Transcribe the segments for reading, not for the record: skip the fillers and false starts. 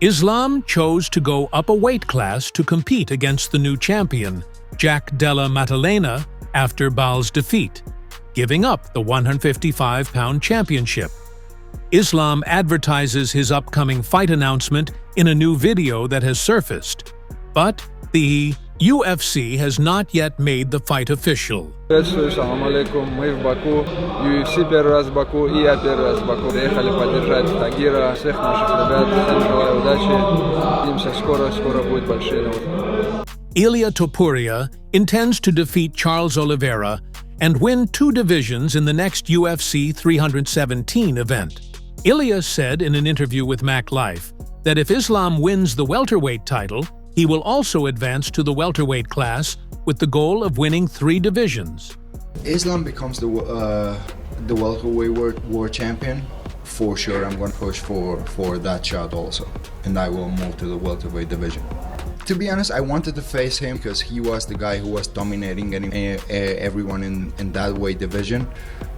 Islam chose to go up a weight class to compete against the new champion, Jack Della Maddalena, after Bal's defeat, giving up the 155-pound championship. Islam advertises his upcoming fight announcement in a new video that has surfaced, but the UFC has not yet made the fight official. Assalamu alaikum, мы в Баку, UFC первый раз в Баку, и я первый раз в Баку. Приехали поддержать Тагира, всех наших ребят, всем желаю удачи, увидимся скоро будет большие новости. Ilia Topuria intends to defeat Charles Oliveira and win 2 divisions in the next UFC 317 event. Ilia said in an interview with Mac Life that if Islam wins the welterweight title, he will also advance to the welterweight class with the goal of winning 3 divisions. Islam becomes the welterweight world champion. For sure, I'm going to push for that shot also, and I will move to the welterweight division. To be honest, I wanted to face him because he was the guy who was dominating everyone in that weight division.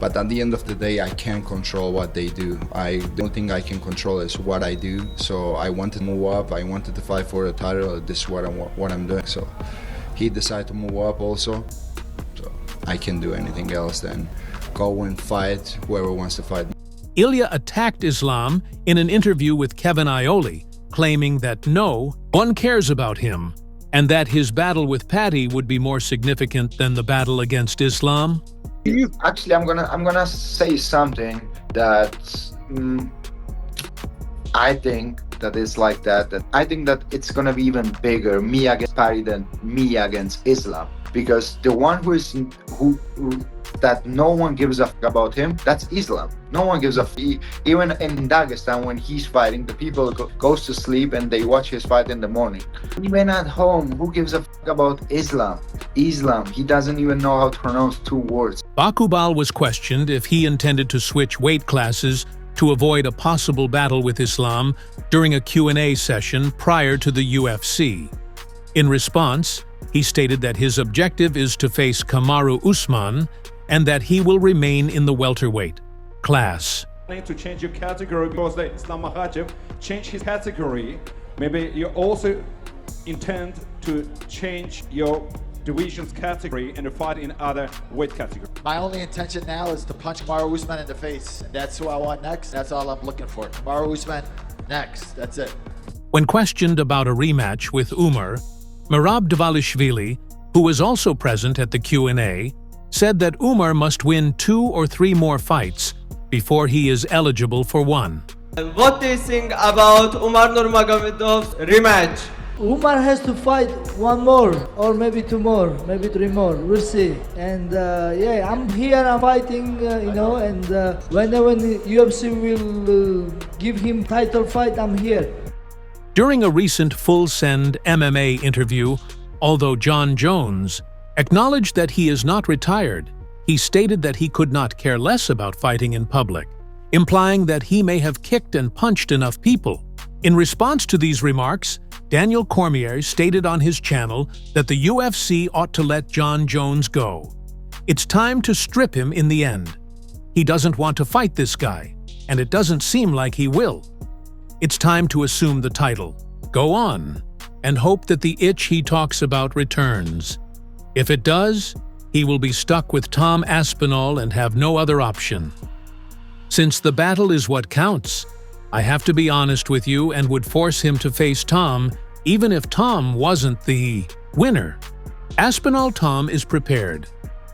But at the end of the day, I can't control what they do. The only thing I can control is what I do. So I wanted to move up. I wanted to fight for the title. This is what I'm doing. So he decided to move up also. So I can't do anything else than go and fight whoever wants to fight. Ilia attacked Islam in an interview with Kevin Iole, claiming that no one cares about him and that his battle with Patty would be more significant than the battle against Islam. Actually, I'm gonna say something that I think that is like that. I think that it's gonna be even bigger, me against Patty, than me against Islam, because the one who that no one gives a fuck about him, that's Islam. No one gives a fuck. Even in Dagestan, when he's fighting, the people goes to sleep and they watch his fight in the morning. Even at home, who gives a fuck about Islam? Islam, he doesn't even know how to pronounce 2 words. Bakubal was questioned if he intended to switch weight classes to avoid a possible battle with Islam during a Q&A session prior to the UFC. In response, he stated that his objective is to face Kamaru Usman and that he will remain in the welterweight class. To change your category because the Islam Makhachev changed his category. Maybe you also intend to change your division's category and to fight in other weight categories. My only intention now is to punch Kamaru Usman in the face. That's who I want next. That's all I'm looking for. Kamaru Usman next. That's it. When questioned about a rematch with Umar, Merab Dvalishvili, who was also present at the Q&A, said that Umar must win 2 or 3 more fights before he is eligible for one. What do you think about Umar Nurmagomedov's rematch? Umar has to fight 1 more, or maybe 2 more, maybe 3 more. We'll see. And yeah, I'm here. I'm fighting, And whenever the UFC will give him title fight, I'm here. During a recent Full Send MMA interview, although Jon Jones acknowledged that he is not retired, he stated that he could not care less about fighting in public, implying that he may have kicked and punched enough people. In response to these remarks, Daniel Cormier stated on his channel that the UFC ought to let Jon Jones go. It's time to strip him in the end. He doesn't want to fight this guy, and it doesn't seem like he will. It's time to assume the title, go on, and hope that the itch he talks about returns. If it does, he will be stuck with Tom Aspinall and have no other option. Since the battle is what counts, I have to be honest with you and would force him to face Tom even if Tom wasn't the winner. Aspinall Tom is prepared.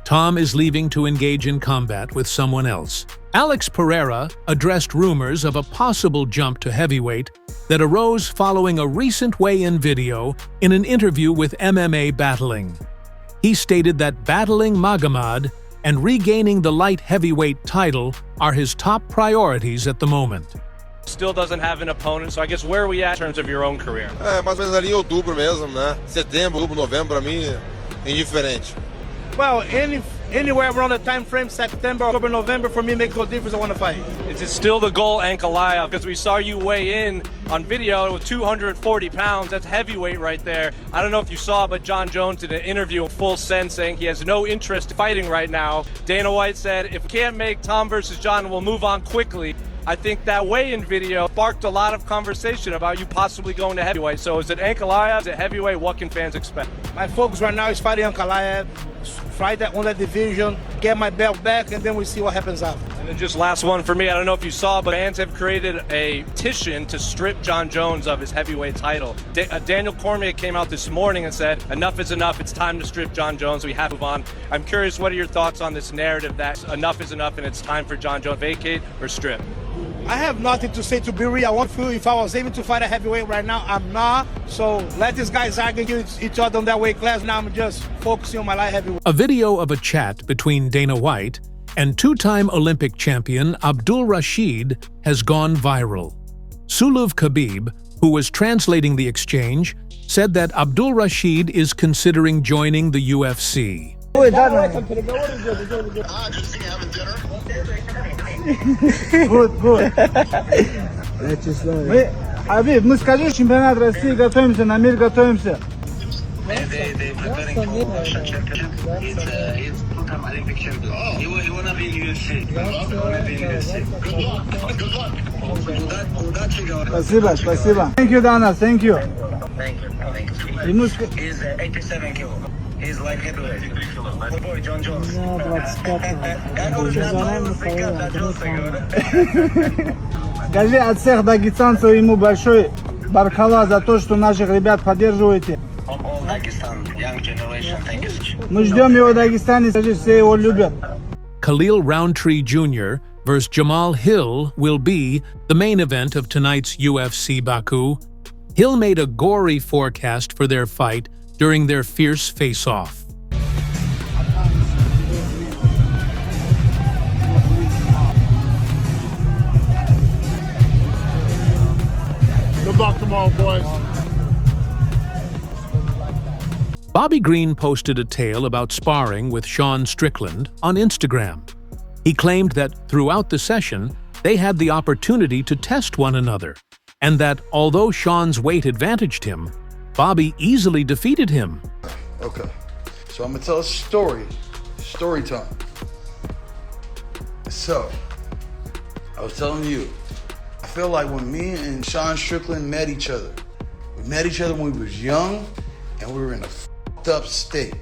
Tom is leaving to engage in combat with someone else. Alex Pereira addressed rumors of a possible jump to heavyweight that arose following a recent weigh-in video in an interview with MMA Battling. He stated that battling Magomed and regaining the light heavyweight title are his top priorities at the moment. Still doesn't have an opponent, so I guess where are we at in terms of your own career? Mais ou menos ali em outubro mesmo, né? Setembro, outubro, novembro, pra mim é indiferente. Well, anywhere around the time frame, September, October, November, for me makes no difference. I want to fight. Is it still the goal, Ankalaev? Because we saw you weigh in on video with 240 pounds. That's heavyweight right there. I don't know if you saw, but Jon Jones did an interview in Full Send saying he has no interest in fighting right now. Dana White said, if we can't make Tom versus Jon, we'll move on quickly. I think that weigh-in video sparked a lot of conversation about you possibly going to heavyweight. So is it Ankalaev? Is it heavyweight? What can fans expect? My focus right now is fighting Ankalaev, fight that on that division, get my belt back, and then we see what happens after. And then just last one for me. I don't know if you saw, but fans have created a petition to strip Jon Jones of his heavyweight title. Daniel Cormier came out this morning and said, enough is enough. It's time to strip Jon Jones. We have to move on. I'm curious, what are your thoughts on this narrative that enough is enough and it's time for Jon Jones to vacate or strip? I have nothing to say to be real. I want to feel if I was able to fight a heavyweight right now, I'm not. So let these guys argue each other on that weight class. Now I'm just focusing on my light heavyweight. A video of a chat between Dana White and two-time Olympic champion Abdul Rashid has gone viral. Suluv Khabib, who was translating the exchange, said that Abdul Rashid is considering joining the UFC. Good. Habib, мы скажи, чемпионат России, готовимся, на мир готовимся. They preparing for Sean Strickland. He's two-time Olympic champion. He wanna be in UFC. Good luck. Спасибо. Thank you, Dana. Thank you. Thank you. He's 87 kilo. He's light heavyweight. My boy Jon Jones. Скажи от всех дагестанцев ему большой бархала за то, что наших ребят поддерживаете. Мы ждем его в Дагестане, скажи, все его любят. Khalil Roundtree Jr. vs. Jamahal Hill will be the main event of tonight's UFC Baku. Hill made a gory forecast for their fight during their fierce face-off. Good luck tomorrow, boys. Bobby Green posted a tale about sparring with Sean Strickland on Instagram. He claimed that throughout the session, they had the opportunity to test one another, and that although Sean's weight advantaged him, Bobby easily defeated him. Okay, so I'm gonna tell a story time. So, I was telling you, I feel like when me and Sean Strickland met each other, we met each other when we was young and we were in a f***ed up state.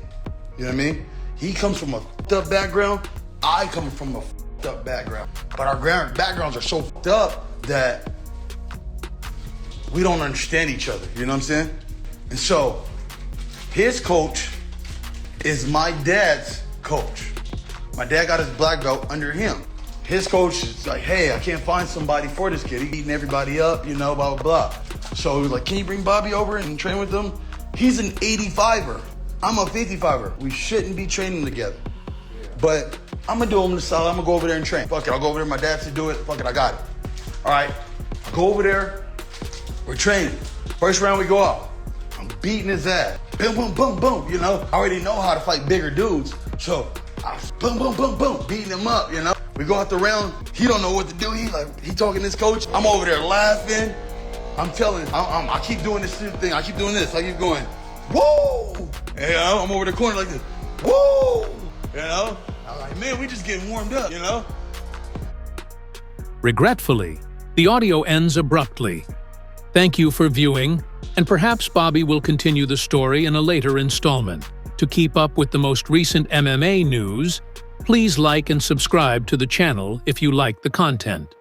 You know what I mean? He comes from a f***ed up background, I come from a f***ed up background. But our backgrounds are so f***ed up that we don't understand each other, you know what I'm saying? And so, his coach is my dad's coach. My dad got his black belt under him. His coach is like, hey, I can't find somebody for this kid. He's beating everybody up, you know, blah, blah, blah. So he was like, can you bring Bobby over and train with him? He's an 85er. I'm a 55er. We shouldn't be training together. But I'm gonna do him the solid. I'm gonna go over there and train. Fuck it, I'll go over there. My dad said do it. Fuck it, I got it. All right, I go over there. We're training. First round we go out. I'm beating his ass. Boom, boom, boom, boom. You know, I already know how to fight bigger dudes. So I boom, boom, boom, boom, beating him up. You know, we go out the round. He don't know what to do. He talking to his coach. I'm over there laughing. I'm telling. I keep doing this thing. I keep doing this. I keep going. Woo! You know, I'm over the corner like this. Woo! You know, I'm like, man, we just getting warmed up. You know. Regretfully, the audio ends abruptly. Thank you for viewing, and perhaps Bobby will continue the story in a later installment. To keep up with the most recent MMA news, please like and subscribe to the channel if you like the content.